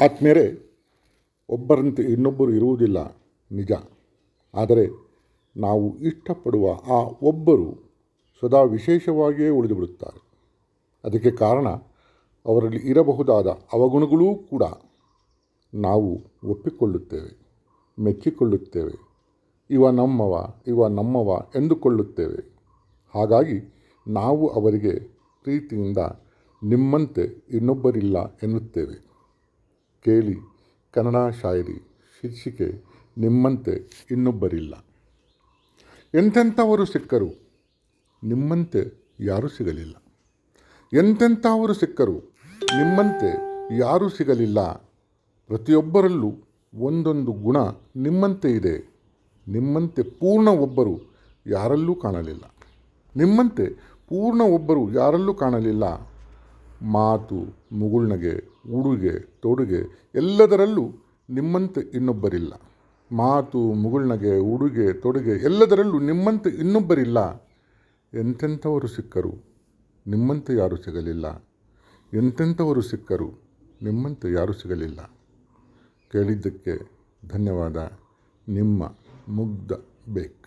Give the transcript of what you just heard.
ಆತ್ಮೀಯರೇ, ಒಬ್ಬರಂತೆ ಇನ್ನೊಬ್ಬರು ಇರುವುದಿಲ್ಲ ನಿಜ. ಆದರೆ ನಾವು ಇಷ್ಟಪಡುವ ಆ ಒಬ್ಬರು ಸದಾ ವಿಶೇಷವಾಗಿಯೇ ಉಳಿದುಬಿಡುತ್ತಾರೆ. ಅದಕ್ಕೆ ಕಾರಣ ಅವರಲ್ಲಿ ಇರಬಹುದಾದ ಅವಗುಣಗಳೂ ಕೂಡ ನಾವು ಒಪ್ಪಿಕೊಳ್ಳುತ್ತೇವೆ, ಮೆಚ್ಚಿಕೊಳ್ಳುತ್ತೇವೆ. ಇವ ನಮ್ಮವ ಎಂದುಕೊಳ್ಳುತ್ತೇವೆ. ಹಾಗಾಗಿ ನಾವು ಅವರಿಗೆ ಪ್ರೀತಿಯಿಂದ ನಿಮ್ಮಂತೆ ಇನ್ನೊಬ್ಬರಿಲ್ಲ ಎನ್ನುತ್ತೇವೆ. ಕೇಳಿ ಕನ್ನಡ ಶಾಯರಿ ಶೀರ್ಷಿಕೆ ನಿಮ್ಮಂತೆ ಇನ್ನೊಬ್ಬರಿಲ್ಲ. ಎಂತೆಂಥವರು ಸಿಕ್ಕರು, ನಿಮ್ಮಂತೆ ಯಾರೂ ಸಿಗಲಿಲ್ಲ. ಎಂತೆಂಥವರು ಸಿಕ್ಕರು, ನಿಮ್ಮಂತೆ ಯಾರೂ ಸಿಗಲಿಲ್ಲ. ಪ್ರತಿಯೊಬ್ಬರಲ್ಲೂ ಒಂದೊಂದು ಗುಣ ನಿಮ್ಮಂತೆ ಇದೆ. ನಿಮ್ಮಂತೆ ಪೂರ್ಣ ಒಬ್ಬರು ಯಾರಲ್ಲೂ ಕಾಣಲಿಲ್ಲ. ನಿಮ್ಮಂತೆ ಪೂರ್ಣ ಒಬ್ಬರು ಯಾರಲ್ಲೂ ಕಾಣಲಿಲ್ಲ. ಮಾತು, ಮುಗುಳ್ನಗೆ, ಉಡುಗೆ, ತೊಡುಗೆ ಎಲ್ಲದರಲ್ಲೂ ನಿಮ್ಮಂತೆ ಇನ್ನೊಬ್ಬರಿಲ್ಲ. ಮಾತು, ಮುಗುಳ್ನಗೆ, ಉಡುಗೆ, ತೊಡುಗೆ ಎಲ್ಲದರಲ್ಲೂ ನಿಮ್ಮಂತೆ ಇನ್ನೊಬ್ಬರಿಲ್ಲ. ಎಂತೆಂಥವರು ಸಿಕ್ಕರು, ನಿಮ್ಮಂತೆ ಯಾರೂ ಸಿಗಲಿಲ್ಲ. ಎಂತೆಂಥವರು ಸಿಕ್ಕರು, ನಿಮ್ಮಂತೆ ಯಾರೂ ಸಿಗಲಿಲ್ಲ. ಕೇಳಿದ್ದಕ್ಕೆ ಧನ್ಯವಾದ. ನಿಮ್ಮ ಮುಗ್ಧ ಬೇಕ್.